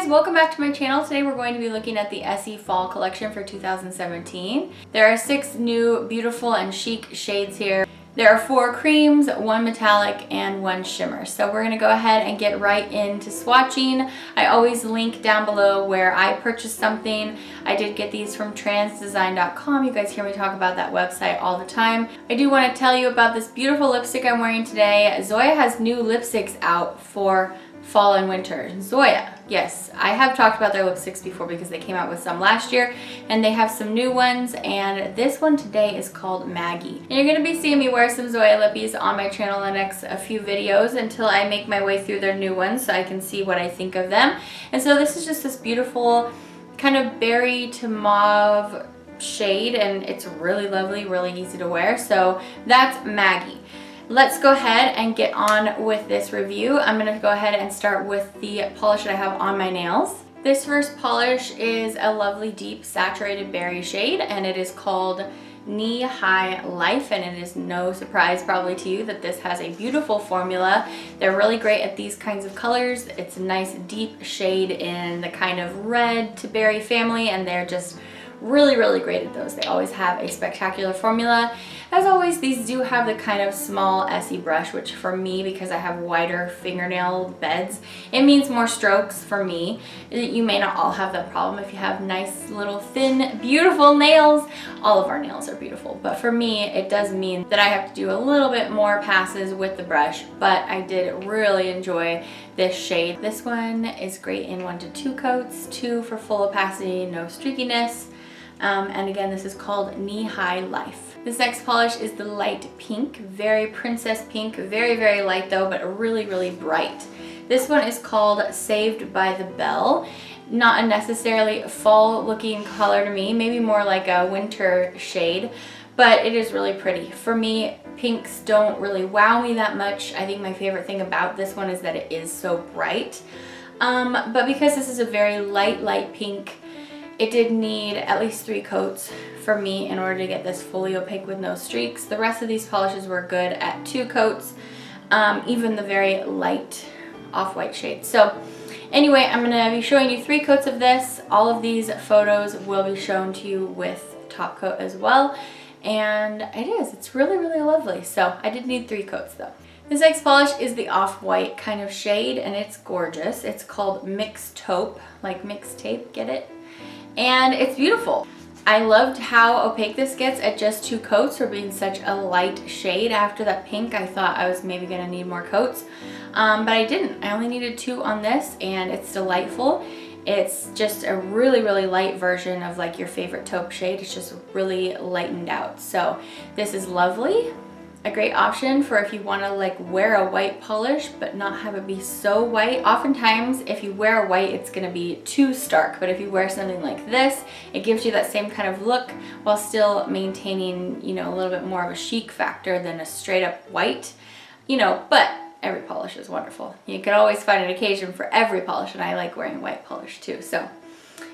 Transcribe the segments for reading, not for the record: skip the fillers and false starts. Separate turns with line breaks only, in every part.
guys, welcome back to my channel. Today we're going to be looking at the Essie Fall collection for 2017. There are 6 new beautiful and chic shades here. There are 4 creams, 1 metallic, and 1 shimmer. So we're going to go ahead and get right into swatching. I always link down below where I purchased something. I did get these from transdesign.com. You guys hear me talk about that website all the time. I do want to tell you about this beautiful lipstick I'm wearing today. Zoya has new lipsticks out for fall and winter. Zoya, yes, I have talked about their lipsticks before because they came out with some last year, and they have some new ones, and this one today is called Maggie. And you're going to be seeing me wear some Zoya lippies on my channel in the next few videos until I make my way through their new ones so I can see what I think of them. And so this is just this beautiful kind of berry to mauve shade, and it's really lovely, really easy to wear. So that's Maggie. Let's go ahead and get on with this review. I'm going to go ahead and start with the polish that I have on my nails. This first polish is a lovely deep saturated berry shade, and it is called Knee High Life, and it is no surprise probably to you that this has a beautiful formula. They're really great at these kinds of colors. It's a nice deep shade in the kind of red to berry family, and they're just really, really great at those. They always have a spectacular formula. As always, these do have the kind of small Essie brush, which for me, because I have wider fingernail beds, it means more strokes for me. You may not all have that problem if you have nice little thin, beautiful nails. All of our nails are beautiful, but for me, it does mean that I have to do a little bit more passes with the brush, but I did really enjoy this shade. This one is great in 1 to 2 coats, 2 for full opacity, no streakiness. And again, this is called Knee High Life. This next polish is the light pink, very princess pink, very, very light though, but really, really bright. This one is called Saved by the Belle. Not a necessarily fall looking color to me, maybe more like a winter shade, but it is really pretty. For me, pinks don't really wow me that much. I think my favorite thing about this one is that it is so bright. But because this is a very light pink, it did need at least 3 coats for me in order to get this fully opaque with no streaks. The rest of these polishes were good at 2 coats, even the very light off-white shade. So anyway, I'm going to be showing you 3 coats of this. All of these photos will be shown to you with top coat as well. And it's really, really lovely. So I did need 3 coats though. This next polish is the off-white kind of shade, and it's gorgeous. It's called Mixtaupe, like mixtape, get it? And it's beautiful. I loved how opaque this gets at just 2 coats for being such a light shade. After that pink, I thought I was maybe gonna need more coats, but I didn't. I only needed 2 on this, and it's delightful. It's just a really, really light version of like your favorite taupe shade. It's just really lightened out. So this is lovely. A great option for if you want to like wear a white polish but not have it be so white. Oftentimes if you wear a white, it's going to be too stark, but if you wear something like this, it gives you that same kind of look while still maintaining, you know, a little bit more of a chic factor than a straight up white, you know. But every polish is wonderful. You can always find an occasion for every polish, and I like wearing white polish too. So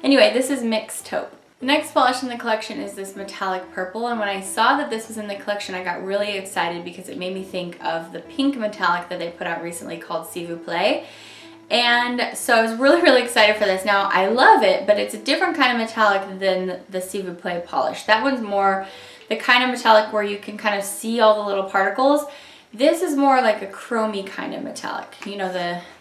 anyway, this is Mixtaupe. The next polish in the collection is this metallic purple, and when I saw that this was in the collection, I got really excited because it made me think of the pink metallic that they put out recently called S'il vous plaît. And so I was really, really excited for this. Now, I love it, but it's a different kind of metallic than the S'il vous plaît polish. That one's more the kind of metallic where you can kind of see all the little particles. This is more like a chromy kind of metallic, you know,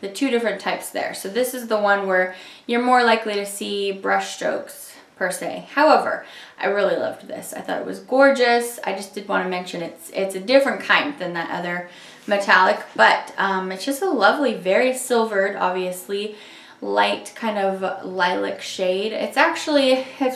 the 2 different types there. So this is the one where you're more likely to see brush strokes per se. However, I really loved this. I thought it was gorgeous. I just did want to mention it's a different kind than that other metallic, but it's just a lovely, very silvered, obviously, light kind of lilac shade. It's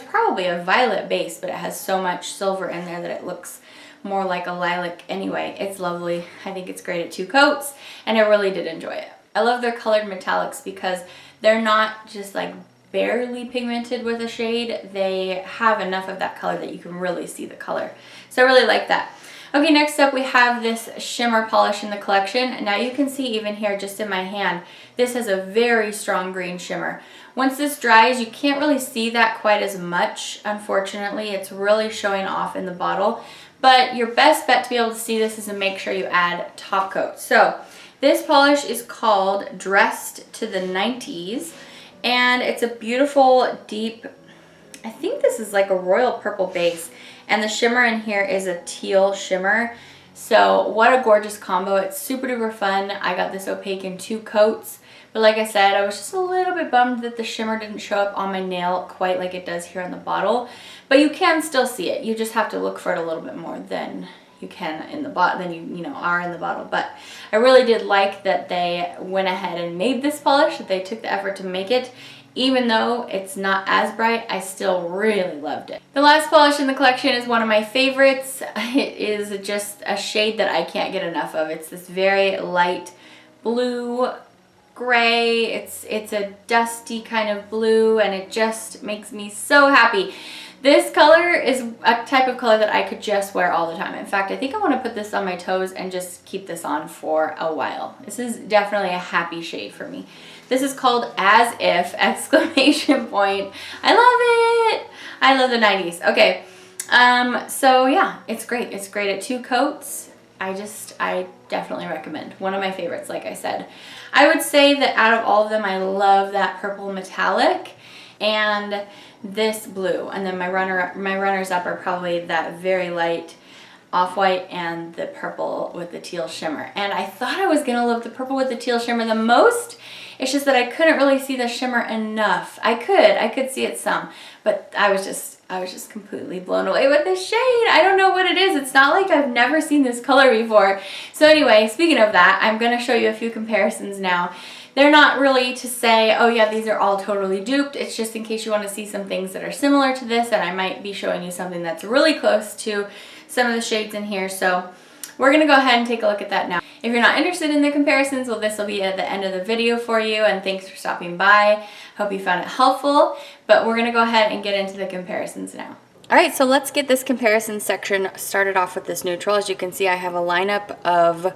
probably a violet base, but it has so much silver in there that it looks more like a lilac anyway. It's lovely. I think it's great at 2 coats, and I really did enjoy it. I love their colored metallics because they're not just like barely pigmented with a shade. They have enough of that color that you can really see the color. So I really like that. Okay, next up we have this shimmer polish in the collection. Now you can see even here just in my hand, this has a very strong green shimmer. Once this dries, you can't really see that quite as much, unfortunately. It's really showing off in the bottle. But your best bet to be able to see this is to make sure you add top coat. So this polish is called Dressed to the 90s. And it's a beautiful, deep, I think this is like a royal purple base. And the shimmer in here is a teal shimmer. So what a gorgeous combo. It's super duper fun. I got this opaque in 2 coats. But like I said, I was just a little bit bummed that the shimmer didn't show up on my nail quite like it does here on the bottle. But you can still see it. You just have to look for it a little bit more than you can in the bottle, than you are in the bottle. But I really did like that they went ahead and made this polish, that they took the effort to make it. Even though it's not as bright, I still really loved it. The last polish in the collection is one of my favorites. It is just a shade that I can't get enough of. It's this very light blue gray. It's a dusty kind of blue, and it just makes me so happy. This color is a type of color that I could just wear all the time. In fact, I think I want to put this on my toes and just keep this on for a while. This is definitely a happy shade for me. This is called As If, exclamation point. I love it. I love the 90s. Okay, so yeah, it's great. It's great at 2 coats. I definitely recommend. One of my favorites, like I said. I would say that out of all of them, I love that purple metallic and this blue. And then my runners up are probably that very light off-white and the purple with the teal shimmer. And I thought I was gonna love the purple with the teal shimmer the most. It's just that I couldn't really see the shimmer enough. I could see it some, but I was just completely blown away with this shade. I don't know what it is. It's not like I've never seen this color before. So anyway, speaking of that, I'm gonna show you a few comparisons now. They're not really to say, oh yeah, these are all totally duped. It's just in case you want to see some things that are similar to this, and I might be showing you something that's really close to some of the shades in here. So we're gonna go ahead and take a look at that now. If you're not interested in the comparisons, well, this will be at the end of the video for you, and thanks for stopping by. Hope you found it helpful, but we're gonna go ahead and get into the comparisons now. All right, so let's get this comparison section started off with this neutral. As you can see, I have a lineup of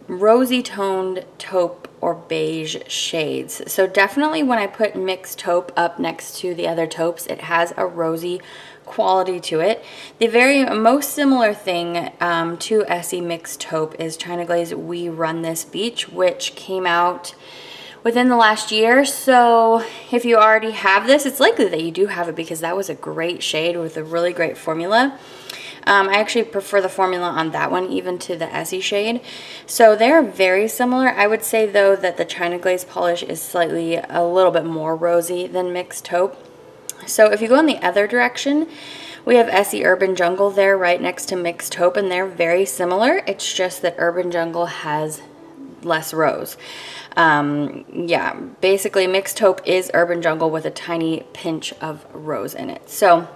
rosy toned taupe or beige shades. So definitely when I put Mixtaupe up next to the other taupes, it has a rosy quality to it. The very most similar thing to Essie Mixtaupe is China Glaze We Run This Beach, which came out within the last year. So if you already have this, it's likely that you do have it because that was a great shade with a really great formula. I actually prefer the formula on that one even to the Essie shade. So they're very similar. I would say though that the China Glaze polish is slightly a little bit more rosy than Mixtaupe. So if you go in the other direction, we have Essie Urban Jungle there right next to Mixtaupe, and they're very similar. It's just that Urban Jungle has less rose. Yeah, basically Mixtaupe is Urban Jungle with a tiny pinch of rose in it. So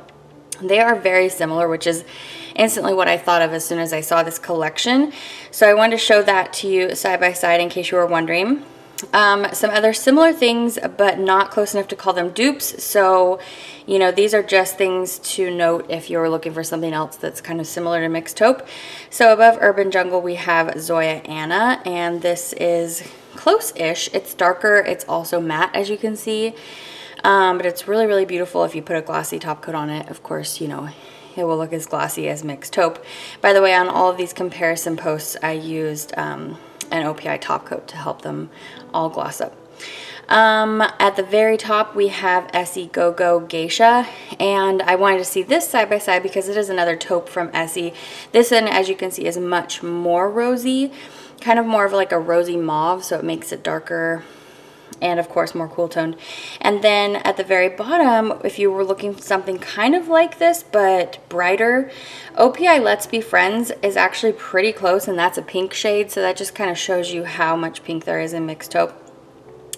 they are very similar, which is instantly what I thought of as soon as I saw this collection. So I wanted to show that to you side by side in case you were wondering. Some other similar things, but not close enough to call them dupes. So, you know, these are just things to note if you're looking for something else that's kind of similar to Mixtaupe. So above Urban Jungle, we have Zoya Anna, and this is close-ish. It's darker. It's also matte, as you can see. But it's really, really beautiful if you put a glossy top coat on it. Of course, you know, it will look as glossy as Mixtaupe. By the way, on all of these comparison posts, I used an OPI top coat to help them all gloss up. At the very top, we have Essie Go Go Geisha, and I wanted to see this side by side because it is another taupe from Essie. This one, as you can see, is much more rosy, kind of more of like a rosy mauve, so it makes it darker and of course more cool toned. And then at the very bottom, if you were looking for something kind of like this but brighter, OPI Let's Be Friends is actually pretty close, and that's a pink shade, so that just kind of shows you how much pink there is in Mixtaupe.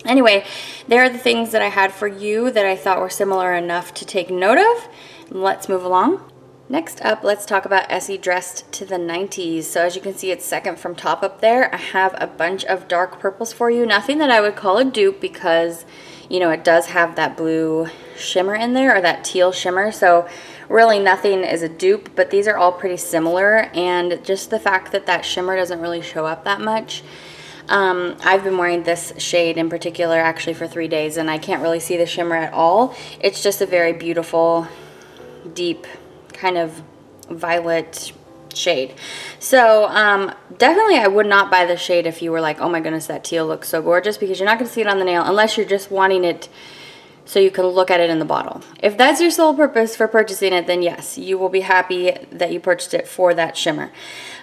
Anyway, there are the things that I had for you that I thought were similar enough to take note of. Let's move along. Next up, let's talk about Essie Dressed to the 90s. So as you can see, it's second from top up there. I have a bunch of dark purples for you. Nothing that I would call a dupe because, you know, it does have that blue shimmer in there, or that teal shimmer. So really nothing is a dupe, but these are all pretty similar. And just the fact that that shimmer doesn't really show up that much. I've been wearing this shade in particular actually for 3 days, and I can't really see the shimmer at all. It's just a very beautiful, deep, kind of violet shade. So definitely I would not buy this shade if you were like, oh my goodness, that teal looks so gorgeous, because you're not going to see it on the nail unless you're just wanting it so you can look at it in the bottle. If that's your sole purpose for purchasing it, then yes, you will be happy that you purchased it for that shimmer.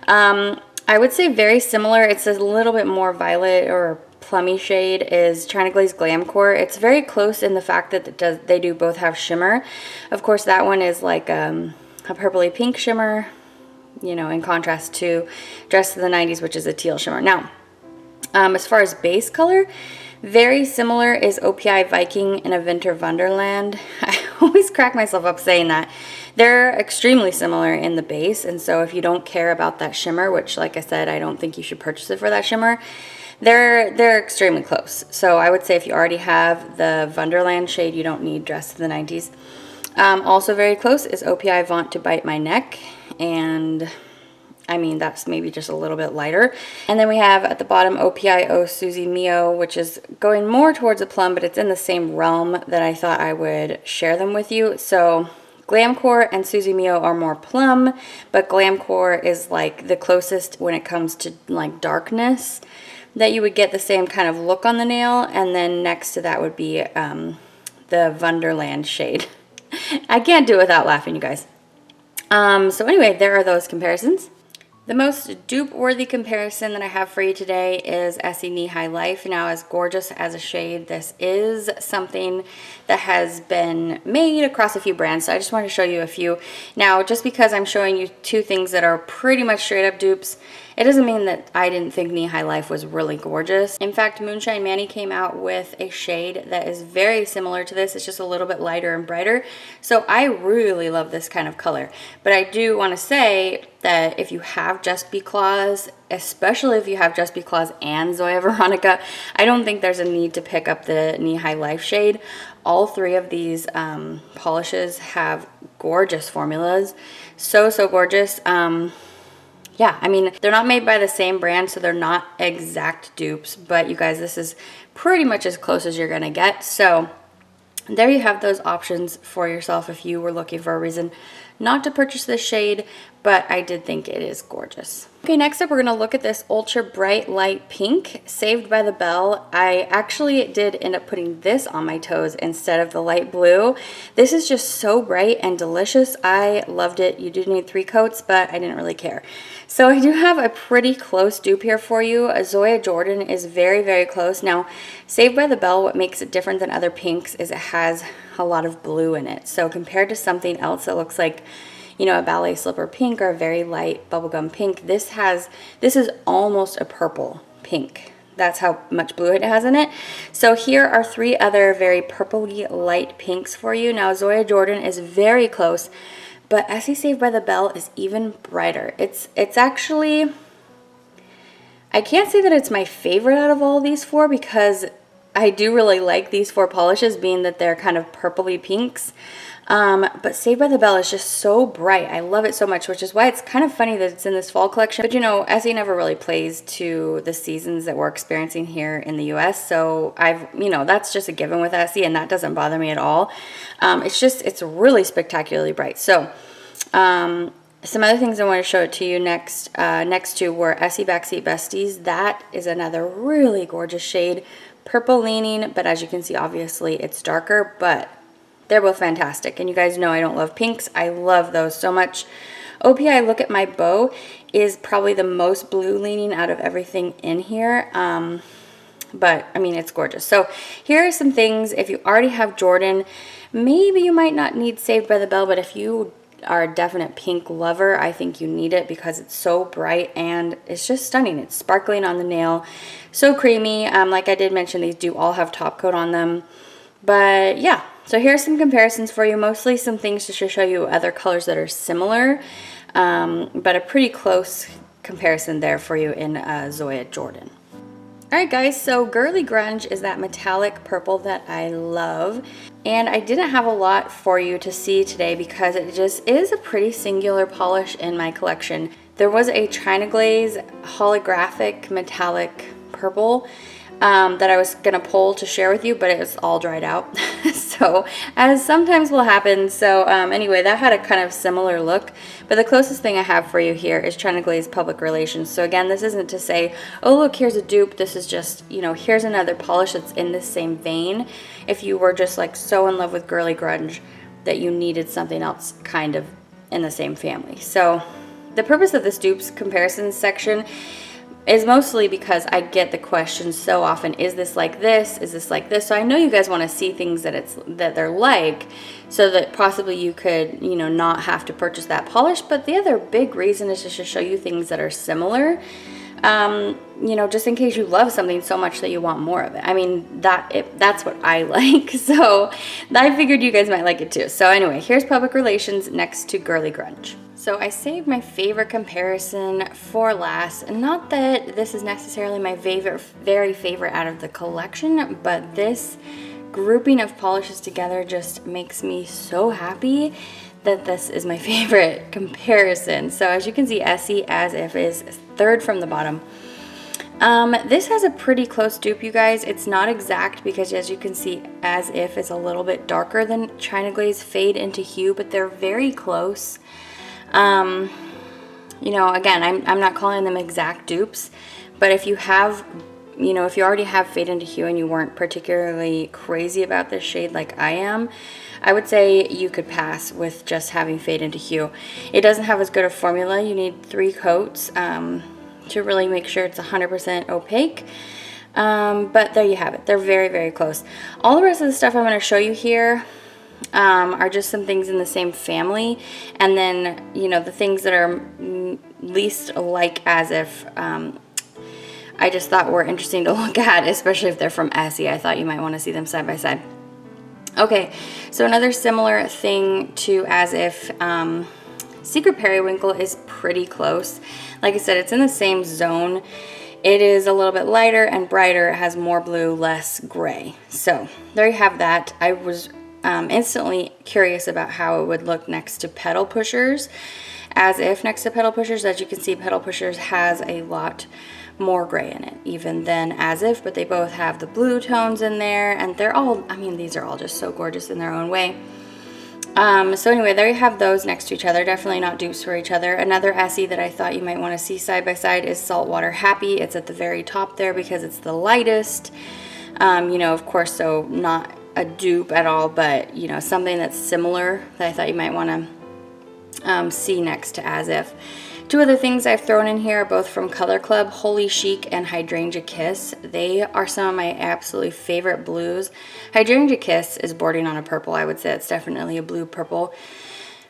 I would say very similar. It's a little bit more violet or plummy shade is China Glaze Glam Core. It's very close in the fact that they do both have shimmer. Of course, that one is like a purpley pink shimmer, you know, in contrast to Dress of the 90s, which is a teal shimmer. Now, as far as base color, very similar is OPI Viking and a Winter Wonderland. I always crack myself up saying that. They're extremely similar in the base, and so if you don't care about that shimmer, which like I said, I don't think you should purchase it for that shimmer, they're extremely close. So I would say if you already have the Wonderland shade, you don't need Dress of the 90s. Also very close is OPI Want to Bite My Neck, and I mean, that's maybe just a little bit lighter. And then we have at the bottom OPI Oh Susie Mio, which is going more towards a plum, but it's in the same realm that I thought I would share them with you. So Glamcore and Susie Mio are more plum, but Glamcore is like the closest when it comes to like darkness that you would get the same kind of look on the nail. And then next to that would be the Wonderland shade. I can't do it without laughing, you guys. So anyway, there are those comparisons. The most dupe-worthy comparison that I have for you today is Essie Knee High Life. Now, as gorgeous as a shade, this is something that has been made across a few brands, so I just wanted to show you a few. Now, just because I'm showing you two things that are pretty much straight-up dupes, it doesn't mean that I didn't think Knee High Life was really gorgeous. In fact, Moonshine Manny came out with a shade that is very similar to this. It's just a little bit lighter and brighter. So I really love this kind of color. But I do want to say that if you have Just Be Claws, especially if you have Just Be Claws and Zoya Veronica, I don't think there's a need to pick up the Knee High Life shade. All three of these polishes have gorgeous formulas. So gorgeous. Yeah, I mean, they're not made by the same brand, so they're not exact dupes, but you guys, this is pretty much as close as you're gonna get. So there you have those options for yourself if you were looking for a reason not to purchase this shade, but I did think it is gorgeous. Okay, next up we're gonna look at this ultra bright light pink, Saved by the Belle. I actually did end up putting this on my toes instead of the light blue. This is just so bright and delicious. I loved it. You do need 3 coats, but I didn't really care. So I do have a pretty close dupe here for you. Zoya Jordan is very close. Now, Saved by the Belle, what makes it different than other pinks is it has a lot of blue in it. So compared to something else that looks like, you know, a ballet slipper pink or a very light bubblegum pink, this is almost a purple pink. That's how much blue it has in it. So here are 3 other very purpley light pinks for you. Now, Zoya Jordan is very close, but Essie Saved by the Belle is even brighter. It's actually, I can't say that it's my favorite out of all these 4 because I do really like these 4 polishes, being that they're kind of purpley pinks. But Saved by the Belle is just so bright. I love it so much, which is why it's kind of funny that it's in this fall collection. But you know, Essie never really plays to the seasons that we're experiencing here in the US. So you know, that's just a given with Essie, and that doesn't bother me at all. It's really spectacularly bright. So, some other things I want to show it to you next to were Essie Backseat Besties. That is another really gorgeous shade. Purple leaning, but as you can see, obviously it's darker, but they're both fantastic. And you guys know I don't love pinks. I love those so much. OPI Look at My Bow is probably the most blue leaning out of everything in here. But I mean, it's gorgeous. So here are some things. If you already have Jordan, maybe you might not need Saved by the Belle, but if you are a definite pink lover, I think you need it because it's so bright and it's just stunning. It's sparkling on the nail, so creamy. Like I did mention, these do all have top coat on them. But yeah, so here's some comparisons for you, mostly some things just to show you other colors that are similar, but a pretty close comparison there for you in Zoya Jordan. Alright guys, so Girly Grunge is that metallic purple that I love, and I didn't have a lot for you to see today because it just is a pretty singular polish in my collection. There was a China Glaze holographic metallic purple that I was gonna pull to share with you, but it was all dried out. So as sometimes will happen. So anyway, that had a kind of similar look, but the closest thing I have for you here is China Glaze Public Relations. So again, this isn't to say, oh look, here's a dupe. This is just, you know, here's another polish that's in the same vein. If you were just like so in love with Girly Grunge that you needed something else kind of in the same family. So the purpose of this dupes comparison section is mostly because I get the question so often, is this like this? Is this like this? So I know you guys want to see things that they're like, so that possibly you could, you know, not have to purchase that polish. But the other big reason is just to show you things that are similar, you know, just in case you love something so much that you want more of it. I mean, that's what I like. So I figured you guys might like it too. So anyway, here's Public Relations next to Girly Grunge. So I saved my favorite comparison for last, and not that this is necessarily my very favorite out of the collection, but this grouping of polishes together just makes me so happy that this is my favorite comparison. So as you can see, Essie As If is third from the bottom. This has a pretty close dupe, you guys. It's not exact because as you can see, As If is a little bit darker than China Glaze Fade into Hue, but they're very close. You know, again, I'm not calling them exact dupes, but if you have, you know, if you already have Fade into Hue and you weren't particularly crazy about this shade like I am, I would say you could pass with just having Fade into Hue. It doesn't have as good a formula. You need 3 coats to really make sure it's 100% opaque. But there you have it. They're very, very close. All the rest of the stuff I'm going to show you here are just some things in the same family, and then, you know, the things that are least like As If, I just thought were interesting to look at, especially if they're from Essie. I thought you might want to see them side by side. Okay, so another similar thing to As If, Secret Periwinkle is pretty close. Like I said, it's in the same zone. It is a little bit lighter and brighter. It has more blue, less gray. So there you have that. I was instantly curious about how it would look next to Petal Pushers. As If next to Petal Pushers, as you can see, Petal Pushers has a lot more gray in it even than As If, but they both have the blue tones in there, and they're all, I mean, these are all just so gorgeous in their own way. So anyway, there you have those next to each other. Definitely not dupes for each other. Another Essie that I thought you might want to see side by side is Saltwater Happy. It's at the very top there because it's the lightest. You know, of course, so not a dupe at all, but, you know, something that's similar that I thought you might want to see next to As If. 2 other things I've thrown in here are both from Color Club, Holy Chic and Hydrangea Kiss. They are some of my absolutely favorite blues. Hydrangea Kiss is bordering on a purple. I would say it's definitely a blue purple.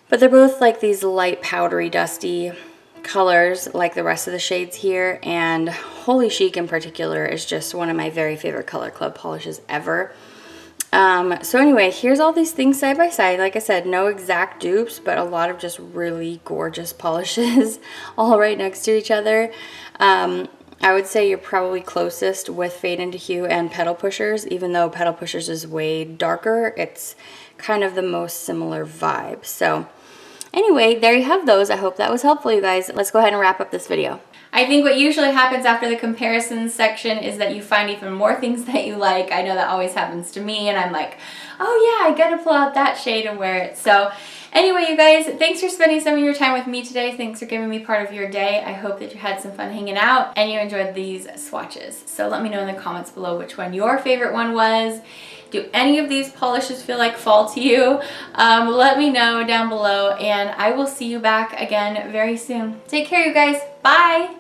But they're both like these light powdery dusty colors like the rest of the shades here, and Holy Chic in particular is just one of my very favorite Color Club polishes ever. So anyway, here's all these things side by side. Like I said, no exact dupes, but a lot of just really gorgeous polishes all right next to each other. I would say you're probably closest with Fade into Hue and Petal Pushers, even though Petal Pushers is way darker. It's kind of the most similar vibe. So anyway, there you have those. I hope that was helpful, you guys. Let's go ahead and wrap up this video. I think what usually happens after the comparison section is that you find even more things that you like. I know that always happens to me, and I'm like, oh yeah, I gotta pull out that shade and wear it. So anyway, you guys, thanks for spending some of your time with me today. Thanks for giving me part of your day. I hope that you had some fun hanging out and you enjoyed these swatches. So let me know in the comments below which one your favorite one was. Do any of these polishes feel like fall to you? Let me know down below, and I will see you back again very soon. Take care, you guys. Bye!